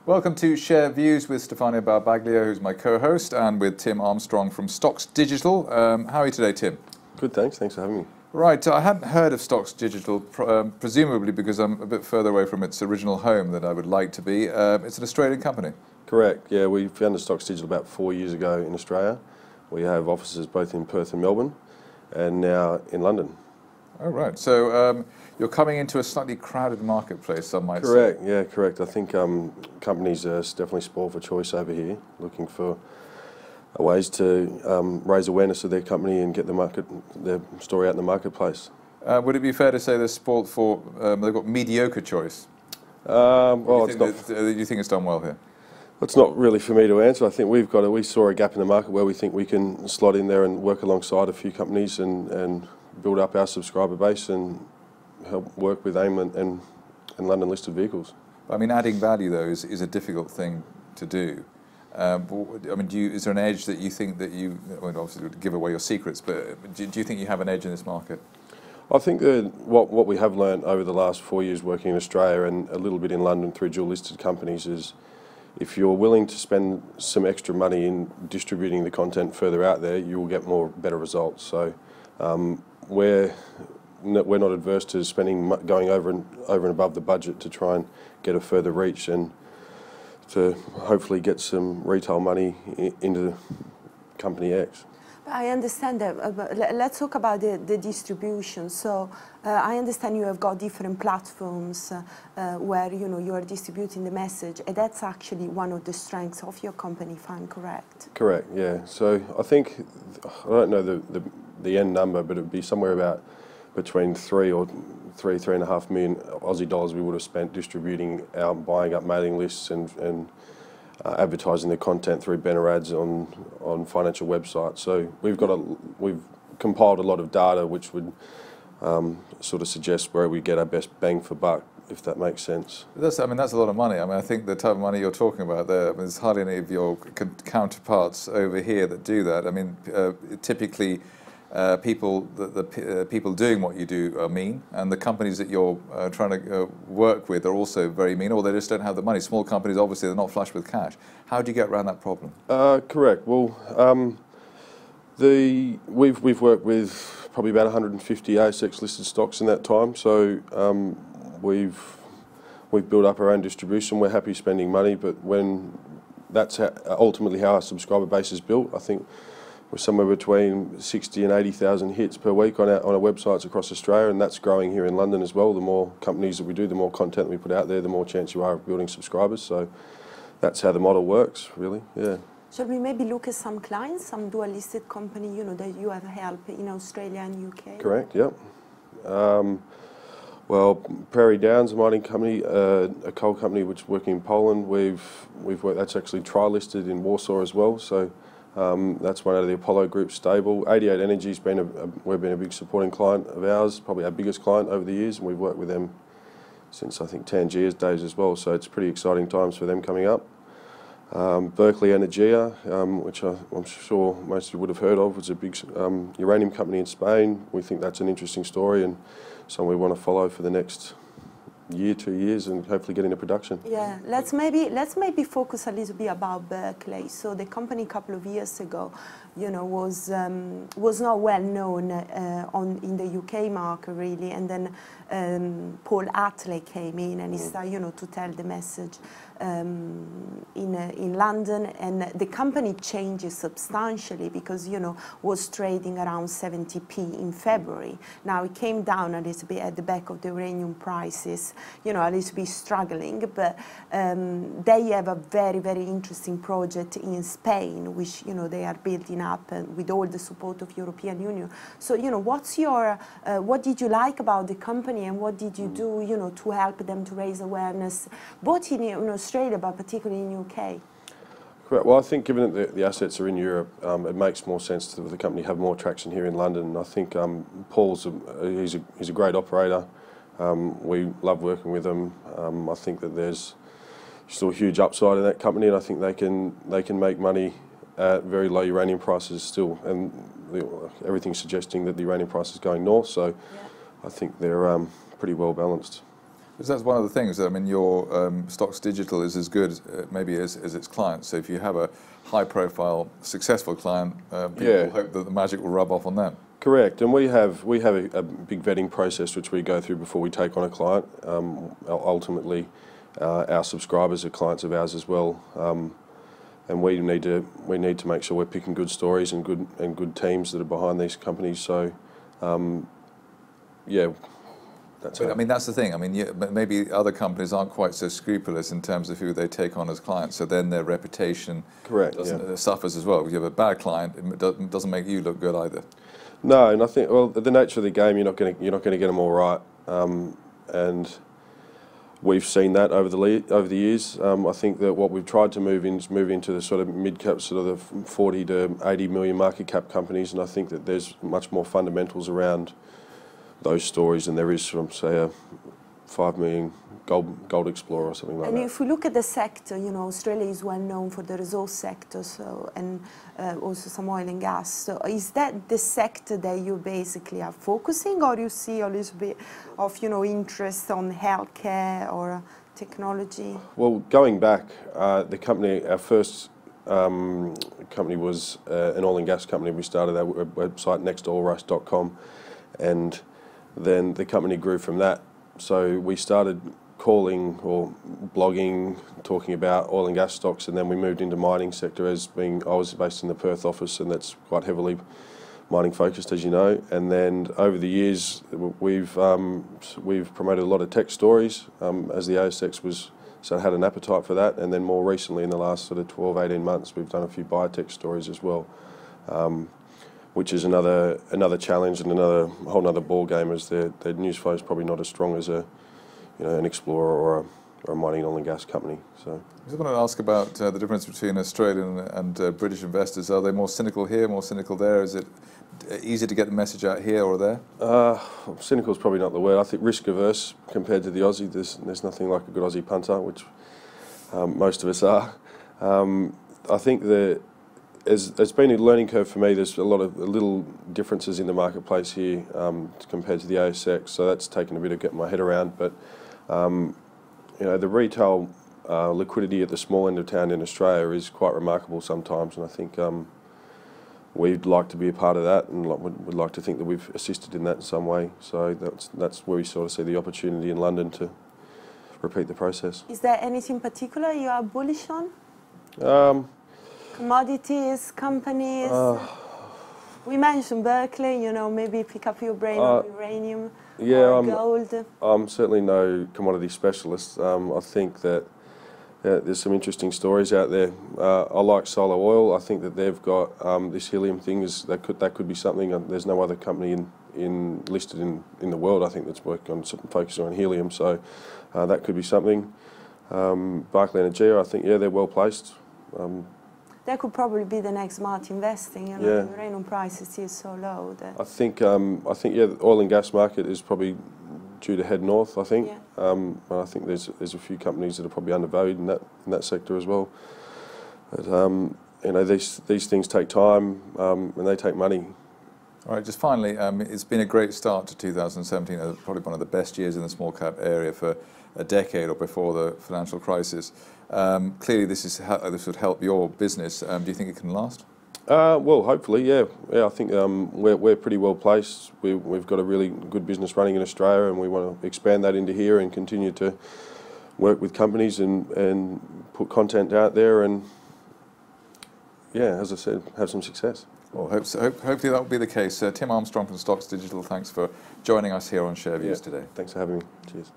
Welcome to Share Views with Stefano Barbaglio, who's my co-host, and with Tim Armstrong from Stocks Digital. How are you today, Tim? Good, thanks. Thanks for having me. Right, I hadn't heard of Stocks Digital, presumably because I'm a bit further away from its original home than I would like to be. It's an Australian company. Correct, yeah, we founded Stocks Digital about 4 years ago in Australia. We have offices both in Perth and Melbourne, and now in London. Oh, right. So you're coming into a slightly crowded marketplace, some might say. Correct, yeah, correct. I think companies are definitely spoiled for choice over here, looking for ways to raise awareness of their company and get their story out in the marketplace. Would it be fair to say they're spoilt for, they've got mediocre choice? Well, do you think it's done well here? It's not really for me to answer. I think we saw a gap in the market where we think we can slot in there and work alongside a few companies and build up our subscriber base and help work with AIM and London listed vehicles. I mean, adding value though is a difficult thing to do. I mean, is there an edge that you think that you, well, obviously would give away your secrets, but do you think you have an edge in this market? I think that what we have learned over the last 4 years working in Australia and a little bit in London through dual listed companies is if you're willing to spend some extra money in distributing the content further out there, you will get better results. So we're not adverse to going over and above the budget to try and get a further reach and to hopefully get some retail money into company X. I understand that, but let's talk about the distribution. So I understand you have got different platforms where you are distributing the message, and that's actually one of the strengths of your company, if I'm correct. Correct, yeah. So I think, I don't know the end number, but it would be somewhere about between 3.5 million Aussie dollars we would have spent distributing buying up mailing lists and advertising their content through banner ads on financial websites. So we've compiled a lot of data which would sort of suggest where we get our best bang for buck, if that makes sense. That's a lot of money. I mean, I think the type of money you're talking about there, there's hardly any of your counterparts over here that do that. I mean, typically people doing what you do are mean, and the companies that you're trying to work with are also very mean, or they just don't have the money. Small companies, obviously, they're not flush with cash. How do you get around that problem? Correct. Well, we've worked with probably about 150 ASX listed stocks in that time, so we've built up our own distribution. We're happy spending money, but that's ultimately how our subscriber base is built. I think we're somewhere between 60 and 80,000 hits per week on our websites across Australia, and that's growing here in London as well. The more companies that we do, the more content we put out there, the more chance you are of building subscribers. So that's how the model works, really. Yeah. Shall we maybe look at some clients, some dual listed company, that you have helped in Australia and UK? Correct. Yep. Well, Prairie Downs, a mining company, a coal company which is working in Poland. We've worked. That's actually tri-listed in Warsaw as well. So. That's one out of the Apollo Group stable. 88 Energy's we've been a big supporting client of ours, probably our biggest client over the years, and we've worked with them since I think Tangiers days as well. So it's pretty exciting times for them coming up. Berkeley Energia, which I'm sure most of you would have heard of, was a big uranium company in Spain. We think that's an interesting story and something we want to follow for the next year, 2 years, and hopefully get into production. Yeah, let's maybe focus a little bit about Berkeley. So the company a couple of years ago, was not well known in the UK market really, and then Paul Atley came in and he started, to tell the message in London, and the company changes substantially because was trading around 70p in February. Now it came down a little bit at the back of the uranium prices, a little bit struggling, but they have a very, very interesting project in Spain, which they are building up with all the support of European Union. So what's your what did you like about the company, and what did you do to help them to raise awareness, both in Australia but particularly in UK? Correct. Well, I think given that the assets are in Europe, it makes more sense for the company to have more traction here in London. I think Paul's he's a great operator. We love working with him. I think that there's still a huge upside in that company, and I think they can make money at very low uranium prices still, and everything's suggesting that the uranium price is going north. So yeah. I think they're pretty well balanced. Because that's one of the things. I mean, your Stocks Digital is as good maybe as its clients. So if you have a high-profile, successful client, people hope that the magic will rub off on them. Correct, and we have a big vetting process which we go through before we take on a client. Ultimately, our subscribers are clients of ours as well, and we need to make sure we're picking good stories and good teams that are behind these companies. So, yeah. But I mean, that's the thing. I mean, maybe other companies aren't quite so scrupulous in terms of who they take on as clients. So then their reputation suffers as well. If you have a bad client, it doesn't make you look good either. No, and I think, well, the nature of the game, you're not going to get them all right, and we've seen that over the years. I think that what we've tried to move into the sort of mid-cap, sort of the 40 to 80 million market cap companies, and I think that there's much more fundamentals around those stories than there is from, say, a 5 million gold explorer or something like that. And if we look at the sector, you know, Australia is well known for the resource sector, so, and also some oil and gas. So is that the sector that you basically are focusing, or you see a little bit of, you know, interest on healthcare or technology? Well, going back, the company, our first company was an oil and gas company. We started our website nextoilrush.com, and then the company grew from that. So we started calling or blogging, talking about oil and gas stocks, and then we moved into mining sector as being, I was based in the Perth office, and that's quite heavily mining focused, as you know. And then over the years, we've promoted a lot of tech stories as the ASX had an appetite for that. And then more recently, in the last sort of 12, 18 months, we've done a few biotech stories as well. Which is another challenge and whole other ball game, as the news flow is probably not as strong as an explorer or a mining oil and gas company. So I just wanted to ask about the difference between Australian and British investors. Are they more cynical here, more cynical there? Is it easier to get the message out here or there? Cynical is probably not the word. I think risk averse compared to the Aussie. There's nothing like a good Aussie punter, which most of us are. I think that it's been a learning curve for me. There's a lot of little differences in the marketplace here compared to the ASX, so that's taken a bit of getting my head around. But you know, the retail liquidity at the small end of town in Australia is quite remarkable sometimes, and I think we'd like to be a part of that, and would like to think that we've assisted in that in some way. So that's where we sort of see the opportunity in London to repeat the process. Is there anything particular you are bullish on? Commodities, companies. We mentioned Berkeley, you know, maybe pick up your brain on uranium or gold. I'm certainly no commodity specialist. I think that there's some interesting stories out there. I like Solar Oil. I think that they've got this helium thing. That could be something. There's no other company listed in the world, I think, that's working on focusing on helium. So that could be something. Berkeley Energia, I think, they're well placed. That could probably be the next smart investing. You know, the uranium price is still so low. I think the oil and gas market is probably due to head north. I think. I think there's a few companies that are probably undervalued in that sector as well. But you know, these things take time and they take money. All right, just finally, it's been a great start to 2017. Probably one of the best years in the small cap area for a decade or before the financial crisis. Clearly, this would help your business. Do you think it can last? Well, hopefully, yeah. I think we're pretty well placed. We've got a really good business running in Australia, and we want to expand that into here and continue to work with companies and put content out there, and as I said, have some success. Well, hopefully that will be the case. Tim Armstrong from Stocks Digital, thanks for joining us here on ShareViews today. Thanks for having me. Cheers.